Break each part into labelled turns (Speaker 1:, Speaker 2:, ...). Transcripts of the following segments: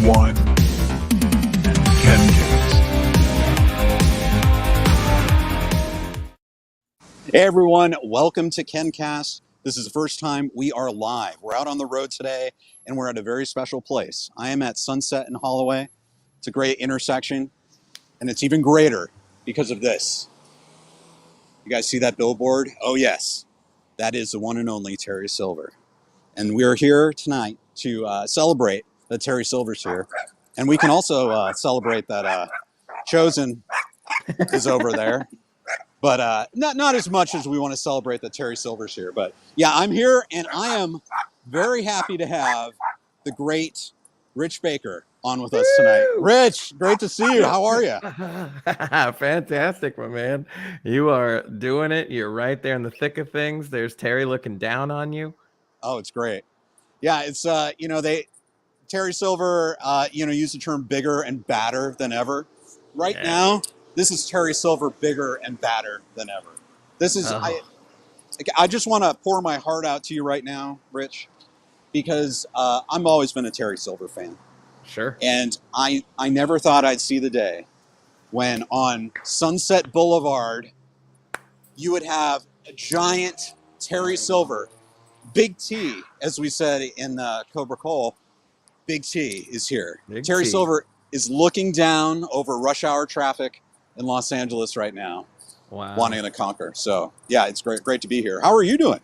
Speaker 1: one. KenCast.
Speaker 2: Hey everyone, welcome to KenCast. This is the first time we are live. We're out on the road today and we're at a very special place. I am at Sunset and Holloway. It's a great intersection and it's even greater because of this. You guys see that billboard? Oh yes, that is the one and only Terry Silver. And we're here tonight to celebrate that Terry Silver's here. And we can also celebrate that Chosen is over there. But not as much as we want to celebrate that Terry Silver's here. But yeah, I'm here and I am very happy to have the great Rich Baker on with us tonight. Rich, great to see you. How are you?
Speaker 3: Fantastic, my man. You are doing it. You're right there in the thick of things. There's Terry looking down on you.
Speaker 2: Oh, it's great. Yeah, it's Terry Silver, used the term bigger and badder than ever. Right now, this is Terry Silver bigger and badder than ever. This is I just want to pour my heart out to you right now, Rich, because I've always been a Terry Silver fan.
Speaker 3: Sure.
Speaker 2: And I never thought I'd see the day when on Sunset Boulevard you would have a giant Terry Silver, Big T, as we said in Cobra Kai. Big T is here. Terry Silver is looking down over rush hour traffic in Los Angeles right now, wanting to conquer. So yeah, it's great to be here. How are you doing?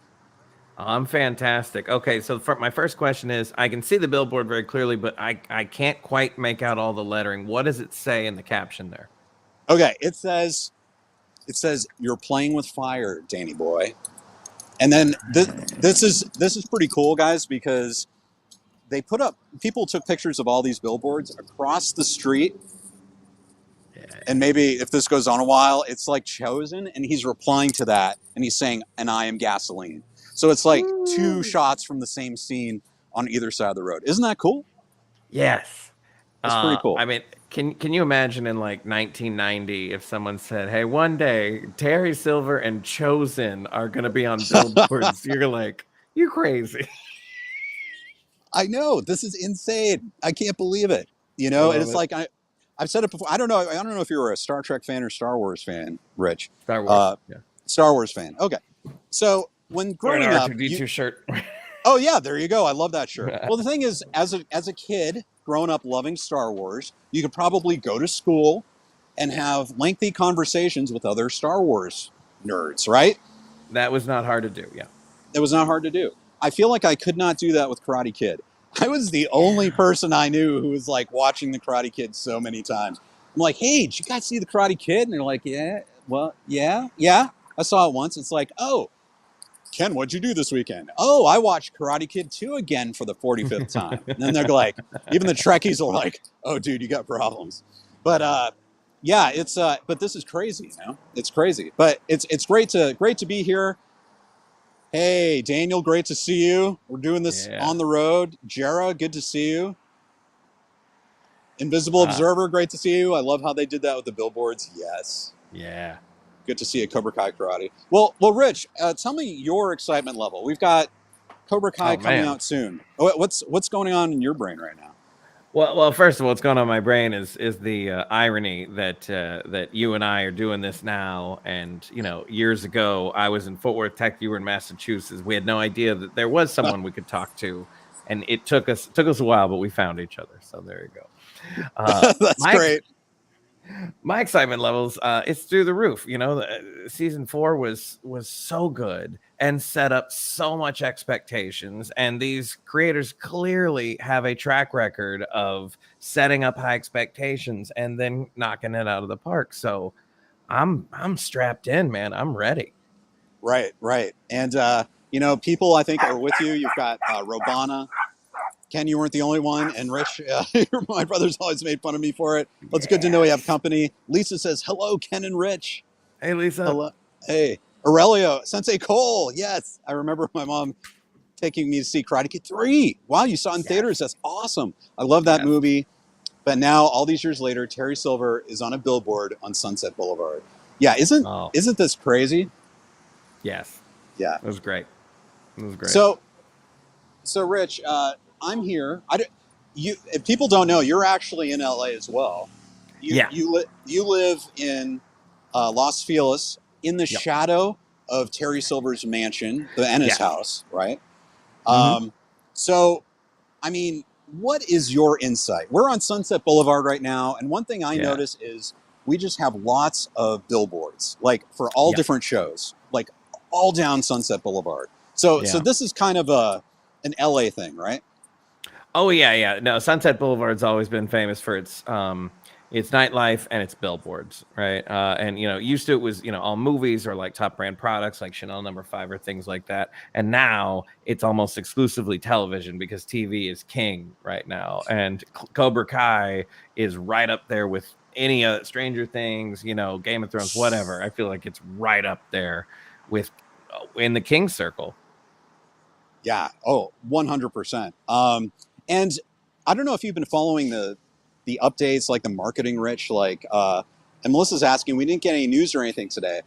Speaker 3: I'm fantastic. Okay, so my first question is, I can see the billboard very clearly, but I can't quite make out all the lettering. What does it say in the caption there?
Speaker 2: Okay, it says, "You're playing with fire, Danny boy." And then this is pretty cool, guys, because people took pictures of all these billboards across the street. And maybe if this goes on a while, it's like Chosen, and he's replying to that, and he's saying, "And I am gasoline." So it's like two shots from the same scene on either side of the road. Isn't that cool?
Speaker 3: Yes.
Speaker 2: It's pretty cool.
Speaker 3: I mean, can you imagine in like 1990 if someone said, "Hey, one day Terry Silver and Chosen are going to be on billboards," you're like, "You crazy."
Speaker 2: I know, this is insane. I can't believe it. And it's like I've said it before. I don't know if you're a Star Trek fan or Star Wars fan, Rich.
Speaker 3: Star Wars.
Speaker 2: Star Wars fan. Okay. So when growing up,
Speaker 3: R2D2 shirt.
Speaker 2: Oh yeah, there you go. I love that shirt. Well, the thing is, as a kid growing up loving Star Wars, you could probably go to school and have lengthy conversations with other Star Wars nerds, right?
Speaker 3: That was not hard to do. Yeah.
Speaker 2: It was not hard to do. I feel like I could not do that with Karate Kid. I was the only person I knew who was like watching the Karate Kid so many times. I'm like, "Hey, did you guys see the Karate Kid?" And they're like, "Yeah, well, yeah, I saw it once." It's like, "Oh, Ken, what'd you do this weekend?" "Oh, I watched Karate Kid 2 again for the 45th time." And then they're like, even the Trekkies are like, "Oh, dude, you got problems." But yeah, it's but this is crazy, It's crazy. But it's great to be here. Hey, Daniel, great to see you. We're doing this on the road. Jera, good to see you. Invisible Observer, great to see you. I love how they did that with the billboards. Yes.
Speaker 3: Yeah.
Speaker 2: Good to see a Cobra Kai karate. Well, Rich, tell me your excitement level. We've got Cobra Kai coming out soon. What's going on in your brain right now?
Speaker 3: Well, first of all, what's going on in my brain is the irony that you and I are doing this now, and years ago I was in Fort Worth Tech, you were in Massachusetts. We had no idea that there was someone we could talk to, and it took us a while, but we found each other. So there you go.
Speaker 2: That's great.
Speaker 3: My excitement levels, it's through the roof. Season 4 was so good and set up so much expectations. And these creators clearly have a track record of setting up high expectations and then knocking it out of the park. So I'm strapped in, man. I'm ready.
Speaker 2: Right. And, people I think are with you. You've got Robana. Ken, you weren't the only one. And Rich, my brother's always made fun of me for it. Well, it's good to know we have company. Lisa says, "Hello, Ken and Rich."
Speaker 3: Hey, Lisa.
Speaker 2: Hello. Hey, Aurelio, Sensei Cole. Yes. I remember my mom taking me to see Karate Kid 3. Wow, you saw it in theaters. That's awesome. I love that movie. But now, all these years later, Terry Silver is on a billboard on Sunset Boulevard. Yeah, isn't this crazy?
Speaker 3: Yes.
Speaker 2: Yeah.
Speaker 3: It was great.
Speaker 2: So Rich, I'm here. if people don't know, you're actually in LA as well.
Speaker 3: Yeah.
Speaker 2: You live in Los Feliz, in the
Speaker 3: Yep.
Speaker 2: shadow of Terry Silver's mansion, the Ennis house, right?
Speaker 3: Mm-hmm.
Speaker 2: So, I mean, what is your insight? We're on Sunset Boulevard right now, and one thing I notice is we just have lots of billboards, like for all different shows, like all down Sunset Boulevard. So this is kind of an LA thing, right?
Speaker 3: Oh yeah. No, Sunset Boulevard's always been famous for its nightlife and its billboards, right? And used to it was all movies or like top brand products like Chanel No. 5 or things like that. And now it's almost exclusively television because TV is king right now. And Cobra Kai is right up there with any Stranger Things, Game of Thrones, whatever. I feel like it's right up there with in the king circle.
Speaker 2: Yeah. Oh, 100%. And I don't know if you've been following the updates, like the marketing, Rich, like, and Melissa's asking, we didn't get any news or anything today.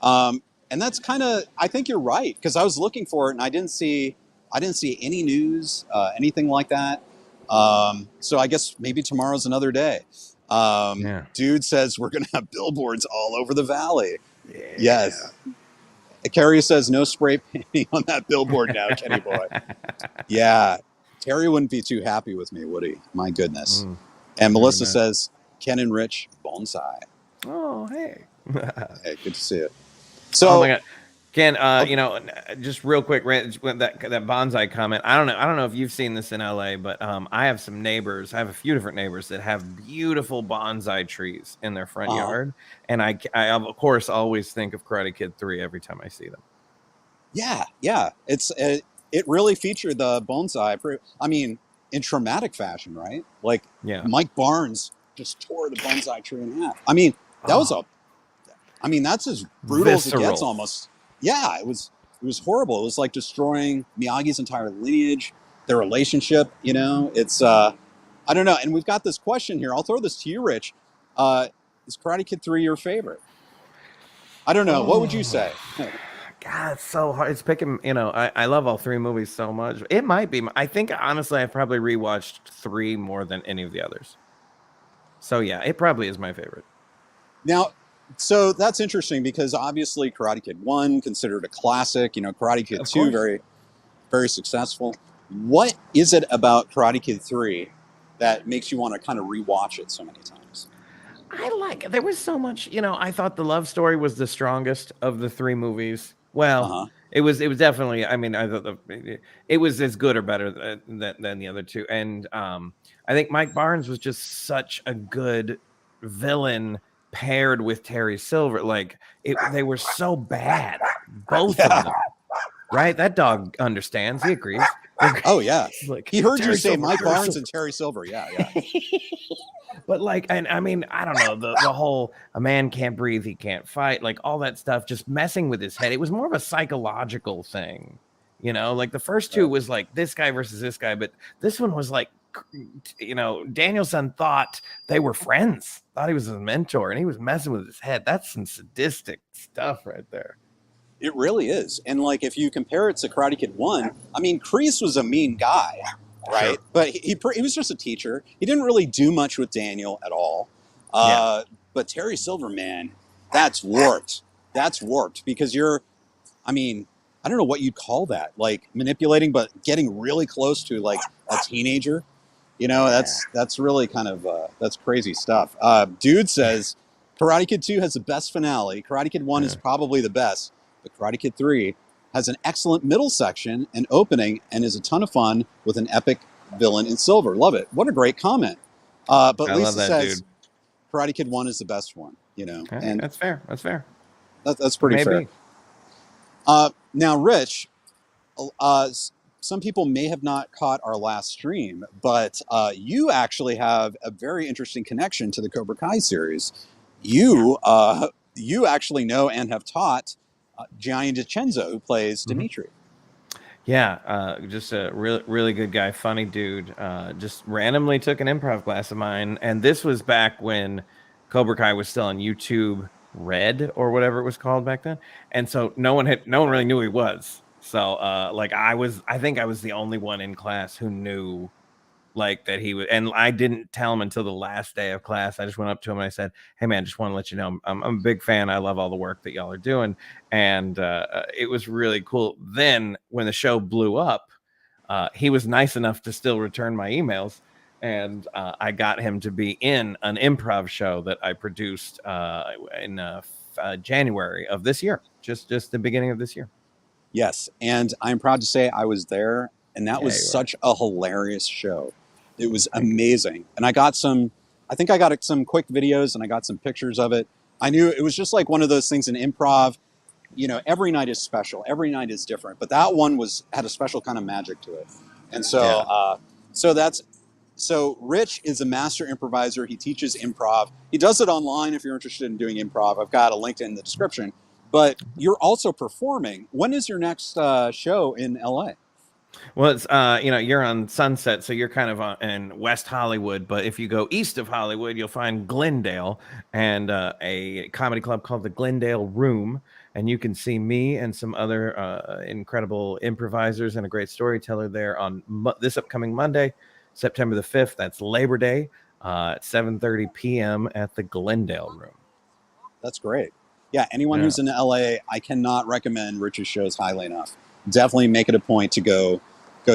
Speaker 2: And that's kind of, I think you're right. Cause I was looking for it and I didn't see any news, anything like that. So I guess maybe tomorrow's another day. Dude says we're going to have billboards all over the valley. Yeah. Yes. Carrie says no spray painting on that billboard now, Kenny boy. Yeah. Terry wouldn't be too happy with me, would he? My goodness. And Melissa says, Ken and Rich, bonsai.
Speaker 3: Oh, hey.
Speaker 2: Hey, good to see you. So,
Speaker 3: oh my God. Ken, just real quick, that bonsai comment. I don't know if you've seen this in LA, but I have some neighbors. I have a few different neighbors that have beautiful bonsai trees in their front yard, and I of course always think of Karate Kid 3 every time I see them.
Speaker 2: Yeah, it really featured the bonsai. I mean, in traumatic fashion, right? Like, Mike Barnes just tore the bonsai tree in half. I mean, that's as brutal as it gets almost. Yeah, it was horrible. It was like destroying Miyagi's entire lineage, their relationship, it's, I don't know. And we've got this question here. I'll throw this to you, Rich. Is Karate Kid 3 your favorite? I don't know. What would you say?
Speaker 3: God, it's so hard. It's picking, I love all three movies so much. It might be. I think, honestly, I've probably rewatched 3 more than any of the others. So, yeah, it probably is my favorite.
Speaker 2: Now, so that's interesting because obviously Karate Kid 1 considered a classic, Karate Kid 2 very, very successful. What is it about Karate Kid 3 that makes you want to kind of rewatch it so many times?
Speaker 3: There was so much, I thought the love story was the strongest of the 3 movies. Well, it was definitely, I mean, I thought it was as good or better than the other 2. And I think Mike Barnes was just such a good villain paired with Terry Silver. Like they were so bad, both of them. Right? That dog understands. He agrees.
Speaker 2: Oh yeah.
Speaker 3: Like,
Speaker 2: he heard Terry you say Silver, Mike Barnes Silver. And Terry Silver. Yeah.
Speaker 3: But like, and I mean, I don't know, the whole a man can't breathe, he can't fight, like all that stuff just messing with his head. It was more of a psychological thing, like the first 2 was like this guy versus this guy, but this one was like, Danielson thought they were friends, thought he was his mentor, and he was messing with his head. That's some sadistic stuff right there.
Speaker 2: It really is. And like, if you compare it to Karate Kid 1, I mean, Kreese was a mean guy, right? Sure. But he was just a teacher. He didn't really do much with Daniel at all. But Terry Silver, man, that's warped. That's warped because I don't know what you'd call that, like manipulating, but getting really close to like a teenager. That's really kind of, that's crazy stuff. Dude says Karate Kid 2 has the best finale. Karate Kid 1 is probably the best. But Karate Kid 3 has an excellent middle section and opening and is a ton of fun with an epic villain in silver. Love it. What a great comment. But Lisa says Karate Kid 1 is the best one, and
Speaker 3: that's fair. That's fair.
Speaker 2: That's pretty fair. Now, Rich, some people may have not caught our last stream, but you actually have a very interesting connection to the Cobra Kai series. You actually know and have taught Gianni DiCenzo, who plays Dimitri.
Speaker 3: Yeah, just a really good guy, funny dude. Just randomly took an improv class of mine, and this was back when Cobra Kai was still on YouTube Red or whatever it was called back then, and so no one really knew who he was. So I think I was the only one in class who knew like that he would, and I didn't tell him until the last day of class. I just went up to him and I said, "Hey man, just want to let you know I'm a big fan. I love all the work that y'all are doing." And it was really cool. Then when the show blew up, he was nice enough to still return my emails. And I got him to be in an improv show that I produced in January of this year, just the beginning of this year.
Speaker 2: Yes, and I'm proud to say I was there, and that was such a hilarious show. It was amazing, and I got some quick videos, and I got some pictures of it. I knew it was just like one of those things in improv. You know, every night is special, every night is different, but that one had a special kind of magic to it, and so So Rich is a master improviser. He teaches improv. He does it online if you're interested in doing improv. I've got a link in the description. But you're also performing. When is your next show in LA?
Speaker 3: Well, it's you're on Sunset, so you're kind of in West Hollywood. But if you go east of Hollywood, you'll find Glendale and a comedy club called the Glendale Room. And you can see me and some other incredible improvisers and a great storyteller there on this upcoming Monday, September the 5th. That's Labor Day at 7:30 p.m. at the Glendale Room.
Speaker 2: That's great. Yeah, anyone who's in LA, I cannot recommend Rich's shows highly enough. Definitely make it a point to go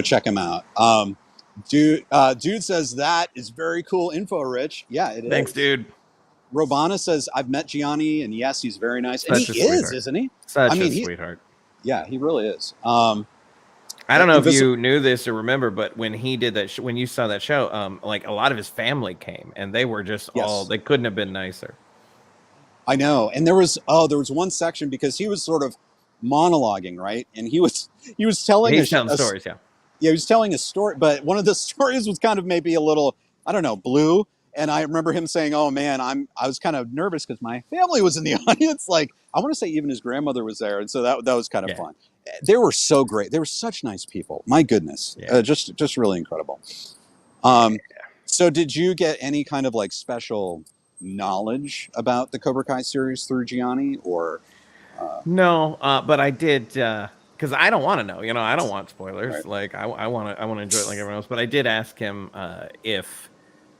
Speaker 2: check him out. Dude says that is very cool info, Rich. Yeah, it is.
Speaker 3: Thanks, dude.
Speaker 2: Robana says, I've met Gianni, and yes, he's very nice. And he is, isn't he?
Speaker 3: Such a sweetheart.
Speaker 2: Yeah, he really is.
Speaker 3: I don't know if you knew this or remember, but when he did that, when you saw that show, like a lot of his family came, and they were just they couldn't have been nicer.
Speaker 2: I know. And there was one section because he was sort of monologuing, right? And he was telling
Speaker 3: stories, yeah.
Speaker 2: Yeah, he was telling a story, but one of the stories was kind of maybe a little, I don't know, blue. And I remember him saying, "Oh man, I was kind of nervous because my family was in the audience. Like, I want to say even his grandmother was there." And so that was kind of fun. They were so great. They were such nice people. My goodness. Just really incredible. So did you get any kind of like special knowledge about the Cobra Kai series through Gianni, or
Speaker 3: no, but I did because I don't want to know. I don't want spoilers. Right. Like I want to enjoy it like everyone else. But I did ask him if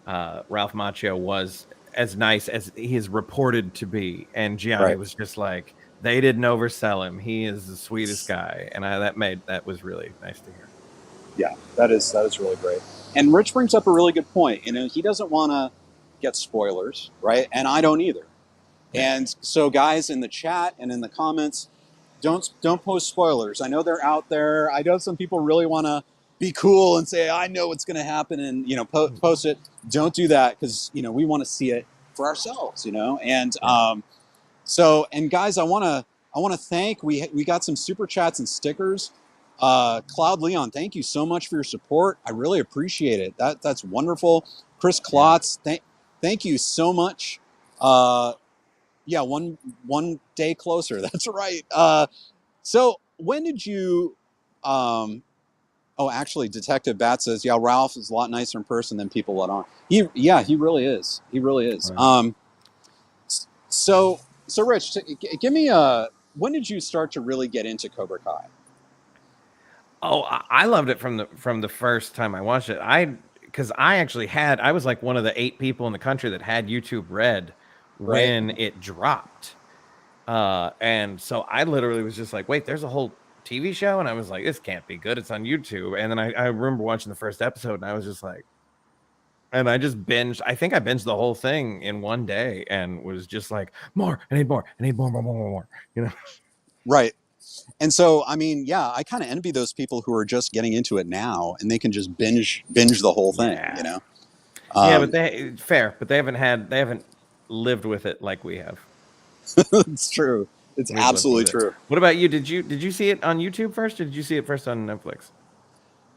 Speaker 3: Ralph Macchio was as nice as he is reported to be, and Gianni was just like, they didn't oversell him. He is the sweetest guy, and that was really nice to hear.
Speaker 2: Yeah, that is really great. And Rich brings up a really good point. He doesn't want to get spoilers, right? And I don't either. Yeah. And so, guys, in the chat and in the comments, don't post spoilers. I know they're out there. I know some people really want to be cool and say, I know what's going to happen, and post it. Don't do that, because we want to see it for ourselves. And and guys, I want to thank. We got some super chats and stickers. Cloud Leon, thank you so much for your support. I really appreciate it. That's wonderful. Chris Klotz, thank you so much. One day closer. That's right. So when did you? Actually, Detective Bat says, "Yeah, Ralph is a lot nicer in person than people let on." He really is. He really is. Right. So Rich, give me when did you start to really get into Cobra Kai?
Speaker 3: Oh, I loved it from the first time I watched it. Because I was like one of the 8 people in the country that had YouTube Red when it dropped. And so I literally was just like, wait, there's a whole TV show? And I was like, this can't be good. It's on YouTube. And then I remember watching the first episode, and I was just like, and I just binged. I think I binged the whole thing in one day and was just like, more. I need more.
Speaker 2: Right. And so, I mean, I kind of envy those people who are just getting into it now, and they can just binge the whole thing,
Speaker 3: but they haven't lived with it like we have.
Speaker 2: It's true. It's absolutely true.
Speaker 3: What about you? Did you see it on YouTube first, or did you see it first on Netflix?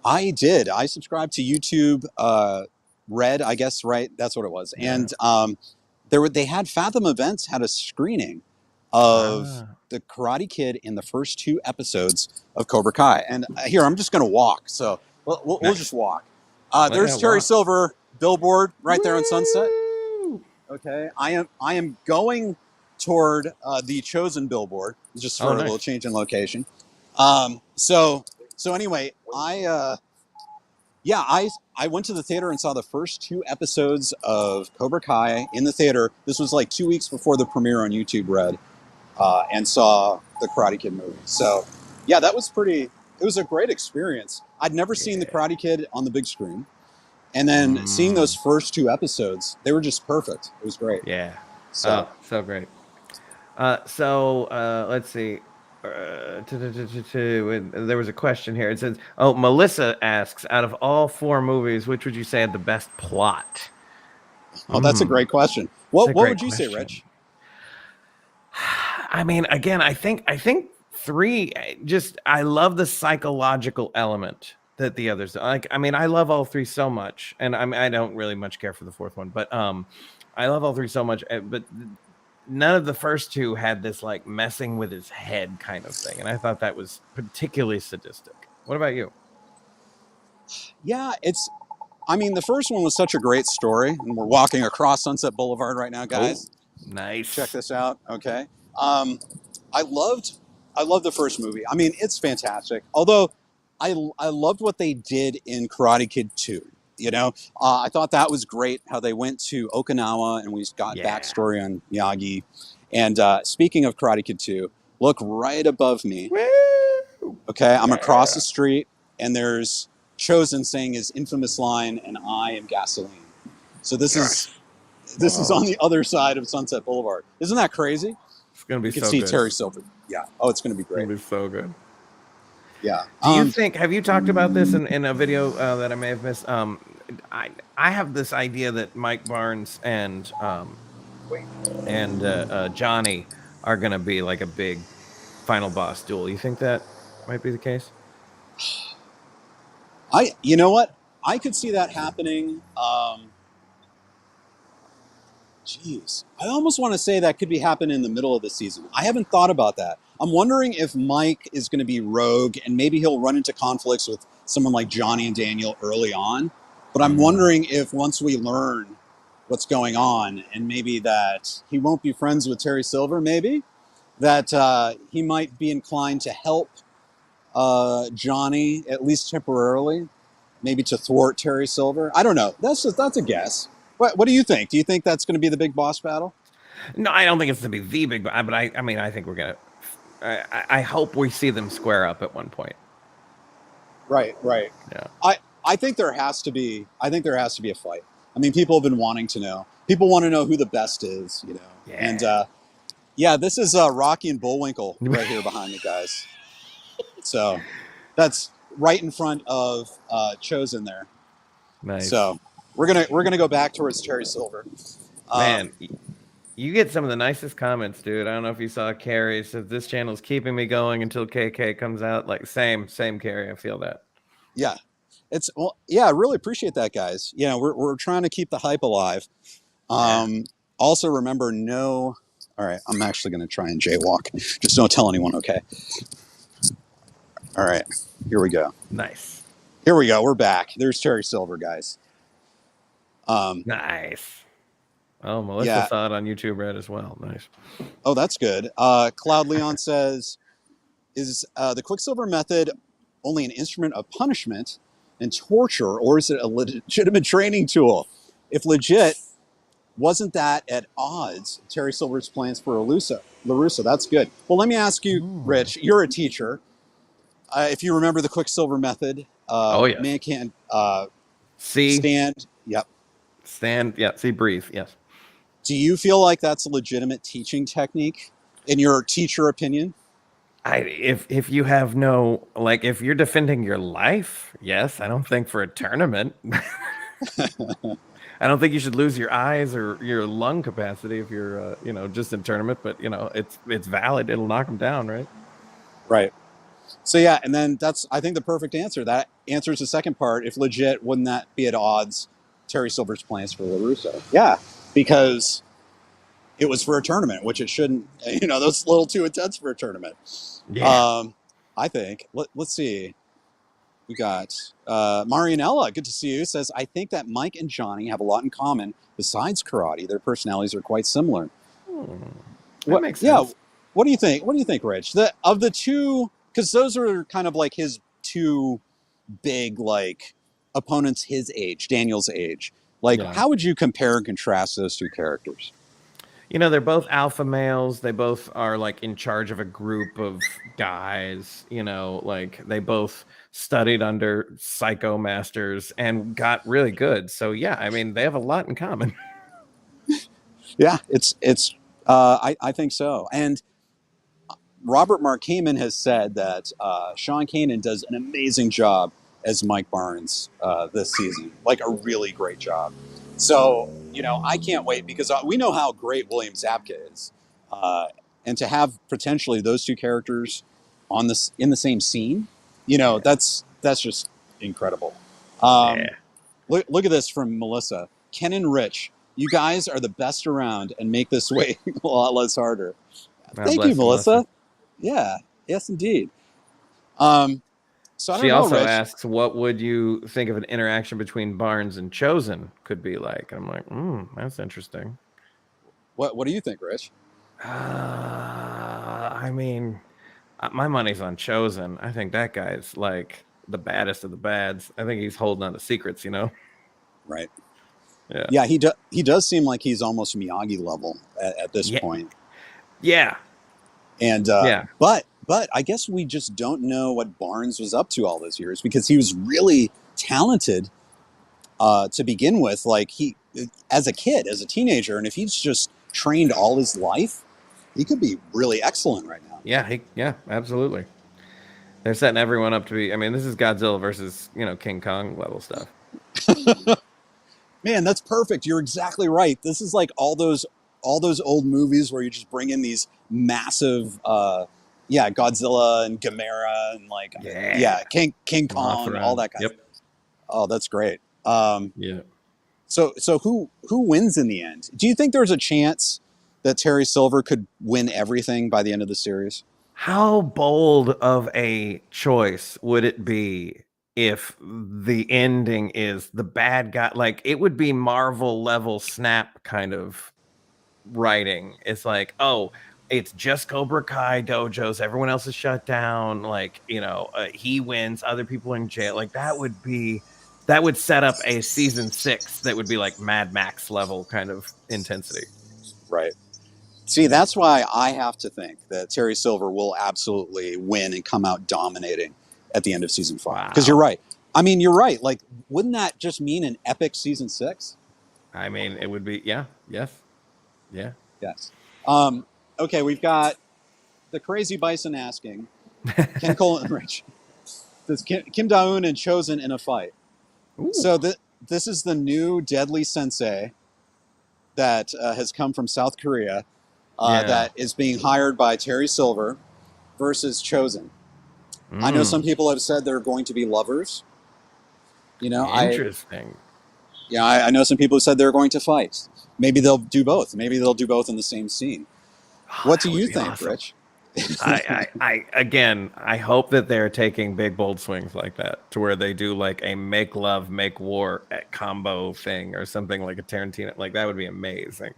Speaker 2: I did. I subscribed to YouTube Red, I guess, right? That's what it was. Yeah. And they had Fathom Events had a screening of the Karate Kid in the first 2 episodes of Cobra Kai. And here, I'm just going to walk. So we'll just walk. There's Terry Silver, Billboard, right there on Sunset. Okay. I am going toward the chosen Billboard, just for a little change in location. So anyway, Yeah, I went to the theater and saw the first 2 episodes of Cobra Kai in the theater. This was like 2 weeks before the premiere on YouTube Red, and saw the Karate Kid movie. So, yeah, that was pretty. It was a great experience. I'd never seen the Karate Kid on the big screen, and then seeing those first 2 episodes, they were just perfect. It was great.
Speaker 3: Yeah.
Speaker 2: So,
Speaker 3: So great. Let's see. There was a question here. It says, "Oh, Melissa asks, out of all 4 movies, which would you say had the best plot?"
Speaker 2: oh, that's a great question. What would you say, Rich?
Speaker 3: I mean, again, I think 3. Just I love the psychological element that the others like. I mean, I love all 3 so much, and I don't really much care for the 4th one, but I love all 3 so much, but none of the first 2 had this like messing with his head kind of thing, and I thought that was particularly sadistic. What about you?
Speaker 2: Yeah, I mean, the first one was such a great story, and we're walking across Sunset Boulevard right now, guys.
Speaker 3: Oh, nice.
Speaker 2: Check this out. Okay. I loved the first movie. I mean, it's fantastic. Although I loved what they did in Karate Kid 2. You know, I thought that was great how they went to Okinawa and we got backstory on Miyagi. And speaking of Karate Kid 2, look right above me.
Speaker 3: Woo!
Speaker 2: Okay, I'm across the street and there's Chosen saying his infamous line, "And I am gasoline." So this is on the other side of Sunset Boulevard. Isn't that crazy?
Speaker 3: It's gonna be
Speaker 2: you can
Speaker 3: so
Speaker 2: see
Speaker 3: good.
Speaker 2: Terry Silver. Yeah. Oh, it's gonna be great.
Speaker 3: It's gonna be so good.
Speaker 2: Yeah.
Speaker 3: Do you think? Have you talked about this in a video that I may have missed? I have this idea that Mike Barnes and Johnny are gonna be like a big final boss duel. You think that might be the case?
Speaker 2: You know what? I could see that happening. Jeez, I almost want to say that could be happening in the middle of the season. I haven't thought about that. I'm wondering if Mike is going to be rogue and maybe he'll run into conflicts with someone like Johnny and Daniel early on. But I'm wondering if once we learn what's going on and maybe that he won't be friends with Terry Silver, maybe that he might be inclined to help Johnny, at least temporarily, maybe to thwart Terry Silver. I don't know. That's a guess. What do you think? Do you think that's going to be the big boss battle?
Speaker 3: No, I don't think it's going to be the big, but I mean, I think we're going to. I hope we see them square up at one point.
Speaker 2: Right. Yeah. I think there has to be. I think there has to be a fight. I mean, people have been wanting to know. People want to know who the best is, you know. Yeah. And yeah, this is Rocky and Bullwinkle right here behind me, guys. So that's right in front of Chosen there.
Speaker 3: Nice.
Speaker 2: So we're gonna go back towards Terry Silver.
Speaker 3: Man, you get some of the nicest comments, dude. I don't know if you saw Carrie says this channel is keeping me going until KK comes out. Like same Carrie. I feel that.
Speaker 2: Yeah, I really appreciate that, guys. You know, we're trying to keep the hype alive. Also remember, all right, I'm actually gonna try and jaywalk. Just don't tell anyone, okay? All right, here we go.
Speaker 3: Nice.
Speaker 2: Here we go. We're back. There's Terry Silver, guys.
Speaker 3: Nice. Oh, Melissa saw it on YouTube Red as well. Nice.
Speaker 2: Oh, that's good. Cloud Leon says, is the Quicksilver method only an instrument of punishment and torture, or is it a legitimate training tool? If legit, wasn't that at odds Terry Silver's plans for LaRusso? That's good. Well, let me ask you, Rich, you're a teacher. If you remember the Quicksilver method, man can't
Speaker 3: see,
Speaker 2: stand. Yep.
Speaker 3: Stand. Yeah. See, breathe. Yes.
Speaker 2: Do you feel like that's a legitimate teaching technique in your teacher opinion?
Speaker 3: If you have no, like, if you're defending your life, yes. I don't think for a tournament. I don't think you should lose your eyes or your lung capacity if you're, just in tournament. But it's valid. It'll knock them down, right?
Speaker 2: Right. So yeah, and then that's, I think, the perfect answer. That answers the second part. If legit, wouldn't that be at odds Terry Silver's plans for LaRusso? Yeah, because it was for a tournament, which it shouldn't. That's a little too intense for a tournament. Yeah. I think. Let's see. We got Marianella. Good to see you. Says, I think that Mike and Johnny have a lot in common. Besides karate, their personalities are quite similar.
Speaker 3: That makes sense.
Speaker 2: Yeah. What do you think? What do you think, Rich? Of the two, because those are kind of like his two big, like, opponent's his age, Daniel's age. Like, how would you compare and contrast those two characters?
Speaker 3: You know, they're both alpha males. They both are like in charge of a group of guys, you know, like they both studied under psycho masters and got really good. So yeah, I mean, they have a lot in common.
Speaker 2: Yeah, I think so. And Robert Mark Kamen has said that Sean Kanan does an amazing job as Mike Barnes this season, like a really great job. So, you know, I can't wait because we know how great William Zabka is. And to have potentially those two characters in the same scene, you know, that's just incredible. Look at this from Melissa. Ken and Rich, you guys are the best around and make this way a lot less harder. Thank you, Melissa. Yeah, yes, indeed. So I don't
Speaker 3: she
Speaker 2: know,
Speaker 3: also
Speaker 2: Rich.
Speaker 3: asks, what would you think of an interaction between Barnes and Chosen could be like? I'm like, that's interesting.
Speaker 2: What do you think, Rich?
Speaker 3: I mean, my money's on Chosen. I think that guy's like the baddest of the bads. I think he's holding on to secrets, you know?
Speaker 2: Right.
Speaker 3: Yeah.
Speaker 2: Yeah, he does seem like he's almost Miyagi level at this point.
Speaker 3: Yeah.
Speaker 2: And but I guess we just don't know what Barnes was up to all those years because he was really talented to begin with. Like he, as a kid, as a teenager, and if he's just trained all his life, he could be really excellent right now.
Speaker 3: Yeah, absolutely. They're setting everyone up to be. I mean, this is Godzilla versus King Kong level stuff.
Speaker 2: Man, that's perfect. You're exactly right. This is like all those old movies where you just bring in these massive, Godzilla and Gamera and like, King Kong, all that kind of stuff. Oh, that's great. So who wins in the end? Do you think there's a chance that Terry Silver could win everything by the end of the series?
Speaker 3: How bold of a choice would it be if the ending is the bad guy? Like, it would be Marvel level Snap kind of writing. It's like, oh, it's just Cobra Kai dojos. Everyone else is shut down. Like, he wins. Other people are in jail. Like, that would set up a season 6 that would be like Mad Max level kind of intensity.
Speaker 2: Right. See, that's why I have to think that Terry Silver will absolutely win and come out dominating at the end of season 5. Because you're right. I mean, you're right. Like, wouldn't that just mean an epic season 6?
Speaker 3: I mean, it would be, yes.
Speaker 2: Okay, we've got the Crazy Bison asking, Ken Cole and Rich, does Kim Da-eun and Chosen in a fight? Ooh. So this is the new deadly sensei that has come from South Korea that is being hired by Terry Silver versus Chosen. I know some people have said they're going to be lovers.
Speaker 3: Interesting.
Speaker 2: I know some people who said they're going to fight. Maybe they'll do both. Maybe they'll do both in the same scene. What do you think, awesome. Rich?
Speaker 3: I hope that they're taking big, bold swings like that to where they do like a make love, make war combo thing or something like a Tarantino. Like, that would be amazing.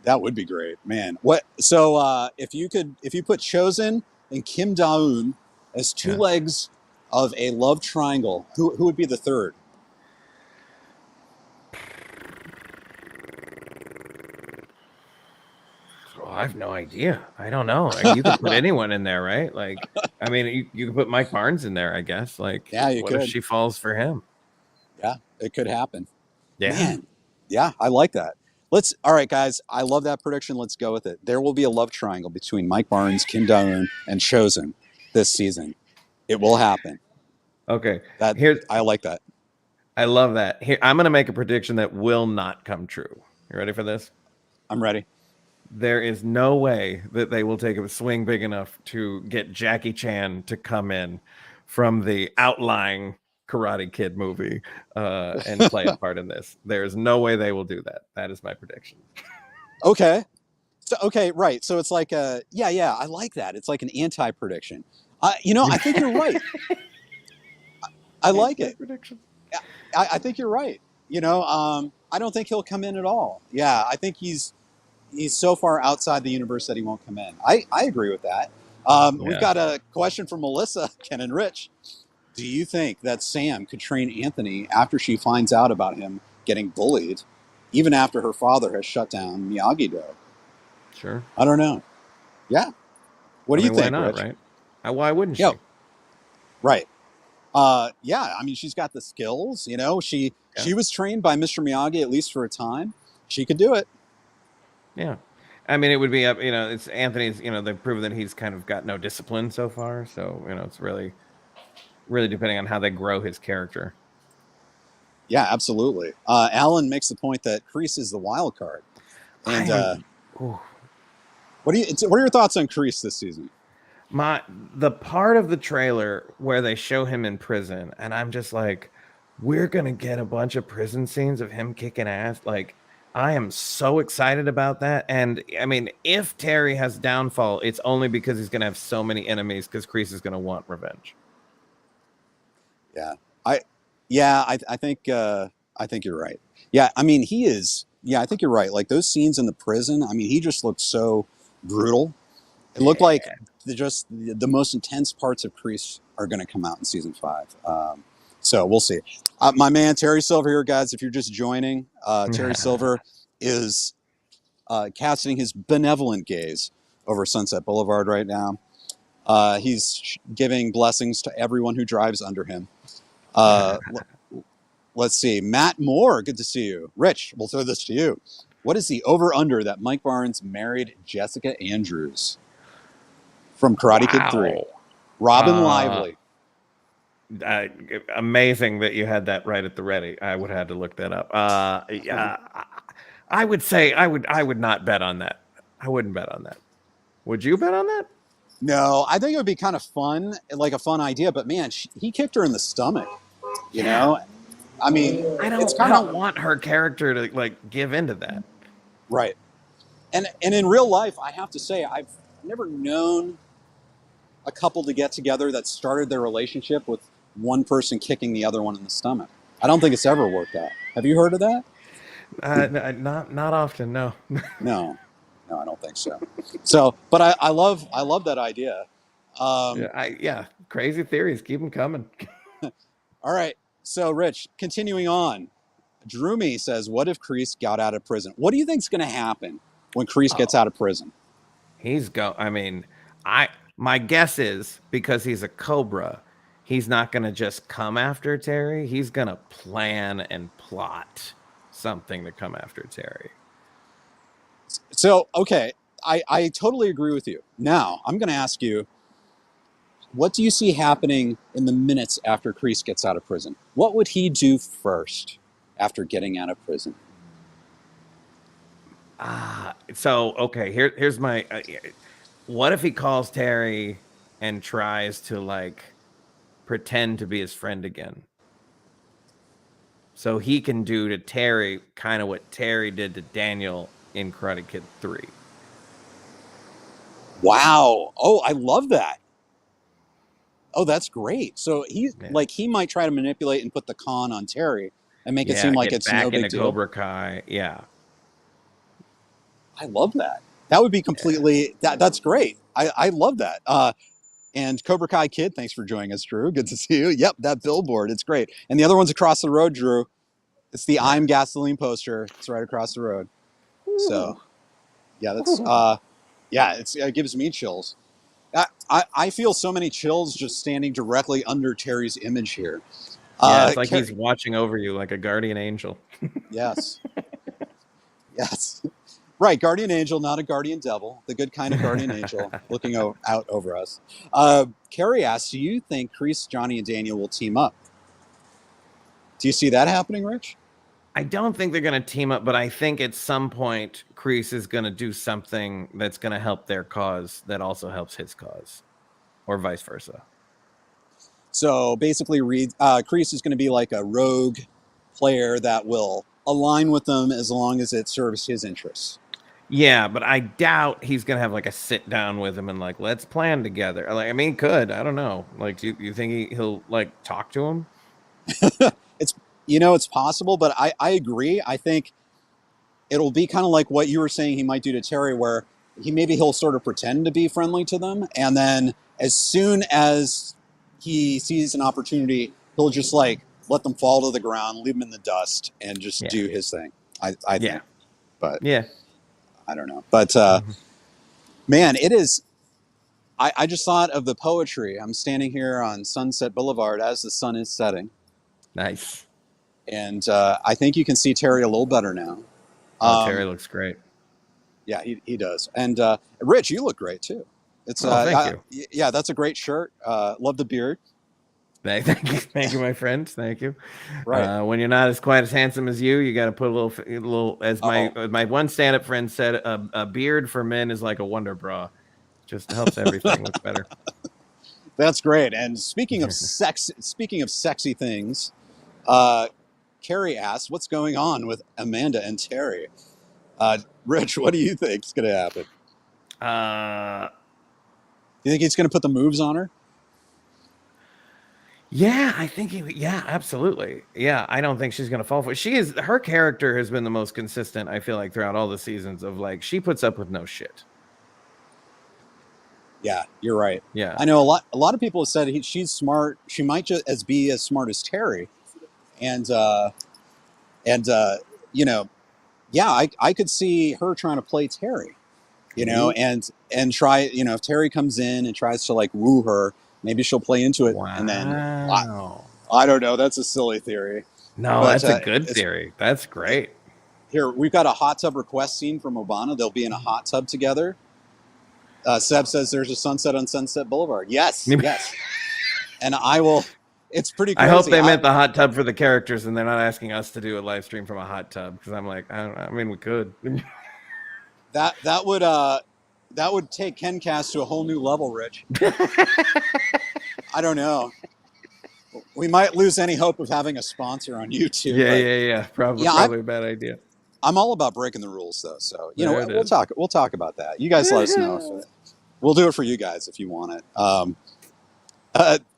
Speaker 2: That would be great, man. What? So if you put Chosen and Kim Da-eun as two legs of a love triangle, who would be the third?
Speaker 3: I have no idea. I don't know. Like, you could put anyone in there, right? Like, I mean, you could put Mike Barnes in there, I guess. Like,
Speaker 2: you
Speaker 3: what
Speaker 2: could.
Speaker 3: if she falls for him?
Speaker 2: Yeah, it could happen.
Speaker 3: Yeah.
Speaker 2: Man. Yeah, I like that. All right, guys. I love that prediction. Let's go with it. There will be a love triangle between Mike Barnes, Kim Da-eun, and Chosen this season. It will happen.
Speaker 3: Okay.
Speaker 2: I like that.
Speaker 3: I love that. Here, I'm going to make a prediction that will not come true. You ready for this?
Speaker 2: I'm ready.
Speaker 3: There is no way that they will take a swing big enough to get Jackie Chan to come in from the outlying Karate Kid movie and play a part in this. There is no way they will do that. That is my prediction.
Speaker 2: Okay. Right. So it's like I like that. It's like an anti-prediction. I think you're right. I like it. Prediction. I think you're right. I don't think he'll come in at all. Yeah, I think he's so far outside the universe that he won't come in. I agree with that. We've got a question from Melissa, Ken and Rich. Do you think that Sam could train Anthony after she finds out about him getting bullied, even after her father has shut down Miyagi-Do?
Speaker 3: Sure.
Speaker 2: I don't know. Yeah. What
Speaker 3: I
Speaker 2: do you
Speaker 3: mean, why
Speaker 2: think,
Speaker 3: not,
Speaker 2: Rich?
Speaker 3: right? Why wouldn't
Speaker 2: Yeah,
Speaker 3: she?
Speaker 2: right. Yeah, I mean, she's got the skills. She
Speaker 3: Yeah.
Speaker 2: she was trained by Mr. Miyagi at least for a time. She could do it.
Speaker 3: Yeah. I mean, it would be up, it's Anthony's, they've proven that he's kind of got no discipline so far. So, it's really, really depending on how they grow his character.
Speaker 2: Yeah, absolutely. Alan makes the point that Kreese is the wild card. And what are your thoughts on Kreese this season?
Speaker 3: The part of the trailer where they show him in prison, and I'm just like, we're gonna get a bunch of prison scenes of him kicking ass. Like, I am so excited about that. And I mean, if Terry has downfall, it's only because he's gonna have so many enemies because Kreese is gonna want revenge.
Speaker 2: Yeah, I think you're right. Yeah, I mean he is. Yeah, I think you're right. Like those scenes in the prison. I mean, he just looked so brutal. It looked like the most intense parts of Kreese are going to come out in season 5. So we'll see. My man Terry Silver here, guys. If you're just joining, Terry Silver is casting his benevolent gaze over Sunset Boulevard right now. He's giving blessings to everyone who drives under him. Let's see. Matt Moore, good to see you. Rich, we'll throw this to you. What is the over-under that Mike Barnes married Jessica Andrews from Karate Kid 3? Robin Lively.
Speaker 3: Amazing that you had that right at the ready. I would have had to look that up. Yeah, I would say I would not bet on that. I wouldn't bet on that. Would you bet on that?
Speaker 2: No, I think it would be kind of fun, like a fun idea. But man, he kicked her in the stomach. You know, I mean,
Speaker 3: I don't want her character to like give into that.
Speaker 2: Right. And in real life, I have to say, I've never known a couple to get together that started their relationship with one person kicking the other one in the stomach. I don't think it's ever worked out. Have you heard of that?
Speaker 3: Not often. No.
Speaker 2: No, I don't think so. So, but I love that idea.
Speaker 3: Crazy theories. Keep them coming.
Speaker 2: All right. So, Rich, continuing on, Droomy says, "What if Kreese got out of prison? What do you think's going to happen when Kreese gets out of prison?"
Speaker 3: My guess is because he's a Cobra, he's not going to just come after Terry. He's going to plan and plot something to come after Terry.
Speaker 2: So, okay, I totally agree with you. Now, I'm going to ask you, what do you see happening in the minutes after Kreese gets out of prison? What would he do first after getting out of prison?
Speaker 3: Here's my... what if he calls Terry and tries to, like, pretend to be his friend again? So he can do to Terry kind of what Terry did to Daniel in Karate Kid 3.
Speaker 2: Wow. Oh, I love that. Oh, that's great. So he might try to manipulate and put the con on Terry and make it seem like it's no big deal.
Speaker 3: Cobra Kai. Yeah.
Speaker 2: I love that. That would be completely that's great. I love that. And Cobra Kai Kid, thanks for joining us, Drew. Good to see you. Yep, that billboard. It's great. And the other one's across the road, Drew. It's the I'm Gasoline poster. It's right across the road. So, yeah, that's it gives me chills. I feel so many chills just standing directly under Terry's image here.
Speaker 3: It's like he's watching over you like a guardian angel.
Speaker 2: Yes. Yes. Right, guardian angel, not a guardian devil. The good kind of guardian angel looking out over us. Carrie asks, do you think Kreese, Johnny, and Daniel will team up? Do you see that happening, Rich?
Speaker 3: I don't think they're going to team up, but I think at some point Kreese is going to do something that's going to help their cause that also helps his cause, or vice versa.
Speaker 2: So basically, Kreese is going to be like a rogue player that will align with them as long as it serves his interests.
Speaker 3: Yeah, but I doubt he's going to have like a sit down with him and like, let's plan together. Like, I mean, he could. I don't know. Like, do you think he'll like talk to him?
Speaker 2: It's possible, but I agree. I think it'll be kind of like what you were saying he might do to Terry, where he'll sort of pretend to be friendly to them. And then as soon as he sees an opportunity, he'll just like let them fall to the ground, leave them in the dust, and just do his thing. I think, but I don't know. But man, it is. I just thought of the poetry. I'm standing here on Sunset Boulevard as the sun is setting.
Speaker 3: Nice.
Speaker 2: And I think you can see Terry a little better now.
Speaker 3: Terry looks great.
Speaker 2: Yeah, he does. And Rich, you look great too. It's
Speaker 3: thank you.
Speaker 2: Yeah, that's a great shirt. Love the beard.
Speaker 3: Thank you, my friend. Thank you.
Speaker 2: Right.
Speaker 3: When you're not as quite as handsome as you got to put a little. As my one stand-up friend said, a beard for men is like a Wonder Bra. Just helps everything look better.
Speaker 2: That's great. And speaking of sexy things, Carrie asks, "What's going on with Amanda and Terry?" Rich, what do you think is going to happen? You think he's going to put the moves on her?
Speaker 3: Yeah, I think absolutely. Yeah, I don't think she's going to fall for it. Her character has been the most consistent, I feel like, throughout all the seasons of like, she puts up with no shit.
Speaker 2: Yeah, you're right.
Speaker 3: Yeah.
Speaker 2: I know a lot of people have said she's smart. She might just be as smart as Terry. And you know, yeah, I could see her trying to play Terry, you know, and try, you know, if Terry comes in and tries to like woo her, maybe she'll play into it.
Speaker 3: Wow.
Speaker 2: And then I don't know. That's a silly theory.
Speaker 3: No, but, that's a good theory. That's great.
Speaker 2: Here, we've got a hot tub request scene from Obama. They'll be in a hot tub together. Seb says there's a sunset on Sunset Boulevard. Yes, yes. And I will. It's pretty crazy.
Speaker 3: I hope they meant the hot tub for the characters, and they're not asking us to do a live stream from a hot tub, because I'm like, I mean, we could.
Speaker 2: that would take KenCast to a whole new level, Rich. I don't know. We might lose any hope of having a sponsor on YouTube.
Speaker 3: Yeah. Probably a bad idea.
Speaker 2: I'm all about breaking the rules, though. So we'll talk about that. You guys let us know. We'll do it for you guys if you want it.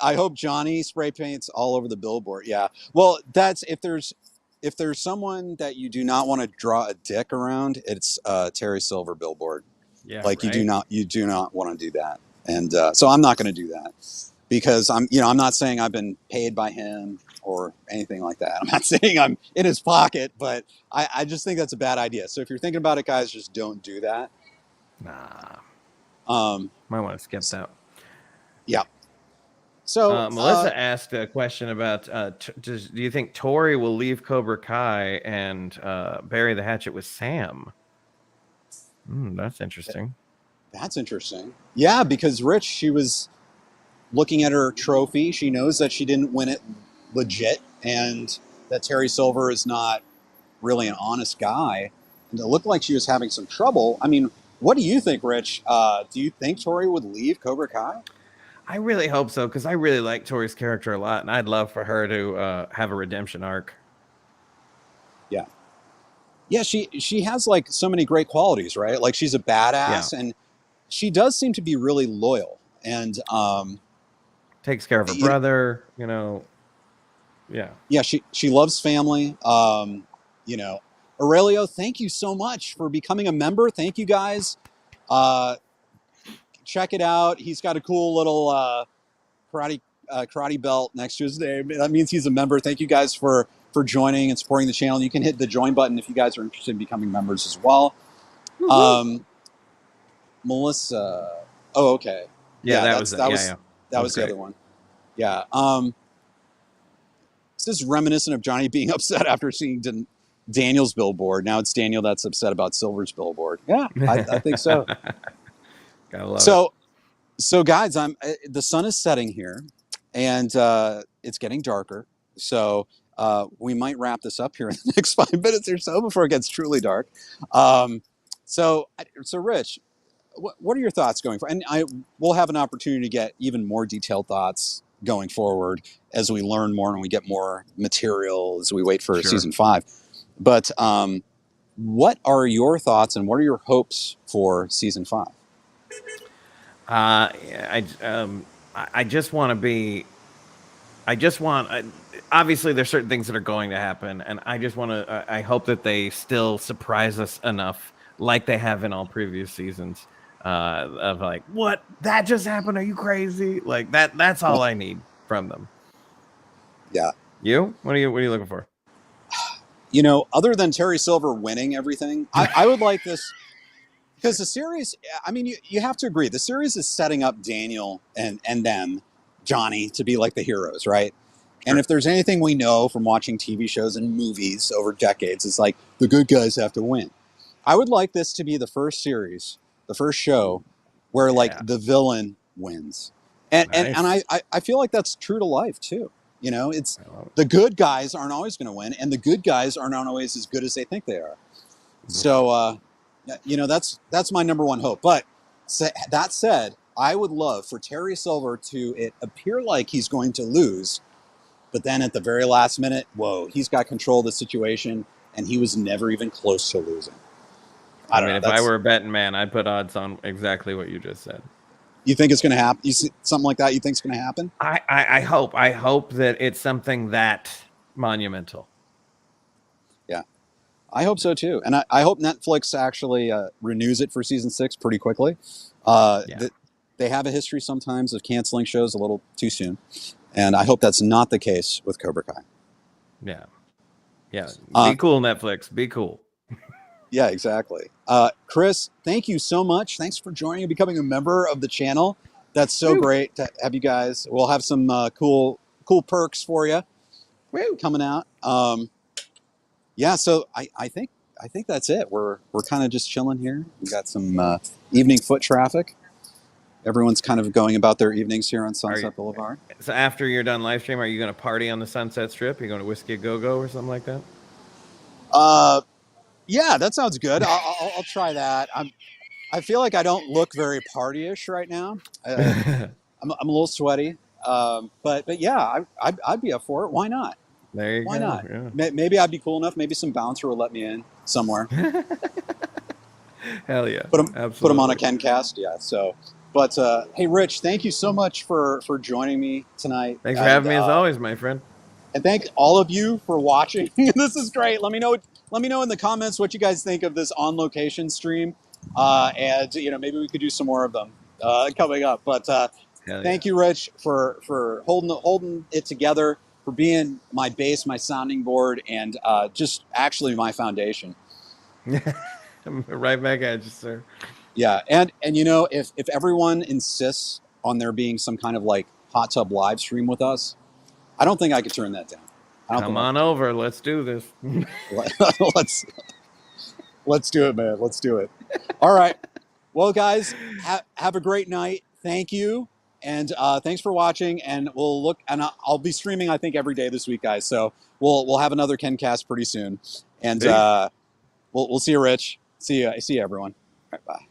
Speaker 2: I hope Johnny spray paints all over the billboard. Yeah. Well, that's if there's someone that you do not want to draw a dick around, it's Terry Silver billboard. Yeah. Like you do not want to do that. And so I'm not going to do that because I'm not saying I've been paid by him or anything like that. I'm not saying I'm in his pocket, but I just think that's a bad idea. So if you're thinking about it, guys, just don't do that.
Speaker 3: Nah. Might want to skip that.
Speaker 2: Yeah. So
Speaker 3: Melissa asked a question about do you think Tori will leave Cobra Kai and bury the hatchet with Sam? That's interesting.
Speaker 2: That's interesting. Yeah, because Rich, she was looking at her trophy. She knows that she didn't win it legit and that Terry Silver is not really an honest guy. And it looked like she was having some trouble. I mean, what do you think, Rich? Do you think Tori would leave Cobra Kai?
Speaker 3: I really hope so, because I really like Tori's character a lot, and I'd love for her to have a redemption arc.
Speaker 2: Yeah. Yeah, she has like so many great qualities, right? Like she's a badass, and she does seem to be really loyal, and
Speaker 3: takes care of her brother, you know. Yeah.
Speaker 2: Yeah, she loves family. You know, Aurelio, thank you so much for becoming a member. Thank you guys. Check it out. He's got a cool little karate belt next to his name. That means he's a member. Thank you guys for joining and supporting the channel. You can hit the join button if you guys are interested in becoming members as well. Mm-hmm. Melissa. Oh, okay.
Speaker 3: Yeah, that was
Speaker 2: the other one. Yeah. This is reminiscent of Johnny being upset after seeing Daniel's billboard. Now it's Daniel that's upset about Silver's billboard. Yeah, I think so.
Speaker 3: Gotta love it.
Speaker 2: So guys, the sun is setting here, and it's getting darker. So we might wrap this up here in the next 5 minutes or so before it gets truly dark. So Rich, what are your thoughts going forward? And we'll have an opportunity to get even more detailed thoughts going forward as we learn more and we get more material as we wait for season 5. But what are your thoughts and what are your hopes for season 5?
Speaker 3: I just want to be. Obviously, there's certain things that are going to happen, and I just want to. I hope that they still surprise us enough, like they have in all previous seasons, of like, what that just happened? Are you crazy? Like that. That's all I need. from them.
Speaker 2: Yeah.
Speaker 3: You? What are you looking for?
Speaker 2: You know, other than Terry Silver winning everything, I would like this. Because the series, I mean, you have to agree, the series is setting up Daniel and them, Johnny, to be like the heroes, right? Sure. And if there's anything we know from watching TV shows and movies over decades, it's like the good guys have to win. I would like this to be the first series, the first show, where like the villain wins. And
Speaker 3: Nice.
Speaker 2: and I feel like that's true to life too. You know, it's the good guys aren't always going to win, and the good guys are not always as good as they think they are. So, you know, that's my number one hope. But that said, I would love for Terry Silver to it appear like he's going to lose, but then at the very last minute, whoa, he's got control of the situation, and he was never even close to losing.
Speaker 3: I mean, if I were a betting man, I'd put odds on exactly what you just said.
Speaker 2: You think it's going to happen? You see something like that? You think it's going to happen?
Speaker 3: I hope that it's something that monumental.
Speaker 2: Yeah, I hope so too, and I hope Netflix actually renews it for season 6 pretty quickly. They have a history sometimes of canceling shows a little too soon, and I hope that's not the case with Cobra Kai.
Speaker 3: Yeah. Be cool, Netflix. Be cool.
Speaker 2: Yeah, exactly. Chris, thank you so much. Thanks for joining and becoming a member of the channel. That's so great to have you guys. We'll have some cool perks for you coming out. Yeah, so I think that's it. We're kind of just chilling here. We got some evening foot traffic. Everyone's kind of going about their evenings here on Sunset Boulevard.
Speaker 3: So after you're done live stream, are you going to party on the Sunset Strip? Are you going to Whiskey a Go-Go or something like that?
Speaker 2: Yeah, that sounds good. I'll try that. I feel like I don't look very partyish right now. I'm a little sweaty, but yeah, I'd be up for it. Why not?
Speaker 3: There you go.
Speaker 2: Why not?
Speaker 3: Yeah.
Speaker 2: Maybe I'd be cool enough. Maybe some bouncer will let me in somewhere.
Speaker 3: Hell yeah!
Speaker 2: Put them on a KenCast. Yeah. So, but hey, Rich, thank you so much for joining me tonight.
Speaker 3: Thanks for having me as always, my friend.
Speaker 2: And thank all of you for watching. This is great. Let me know in the comments what you guys think of this on location stream, and you know, maybe we could do some more of them coming up. But thank you, Rich, for holding it together, for being my base, my sounding board, and just actually my foundation.
Speaker 3: I'm right back at you, sir.
Speaker 2: Yeah, and you know, if everyone insists on there being some kind of like hot tub live stream with us, I don't think I could turn that down.
Speaker 3: Come on over. Let's do this.
Speaker 2: Let's do it, man. Let's do it. All right. Well, guys, have a great night. Thank you. And thanks for watching. And we'll look, and I'll be streaming, I think, every day this week, guys. So we'll have another KenCast pretty soon. And we'll see you, Rich. See you, everyone. All right, bye.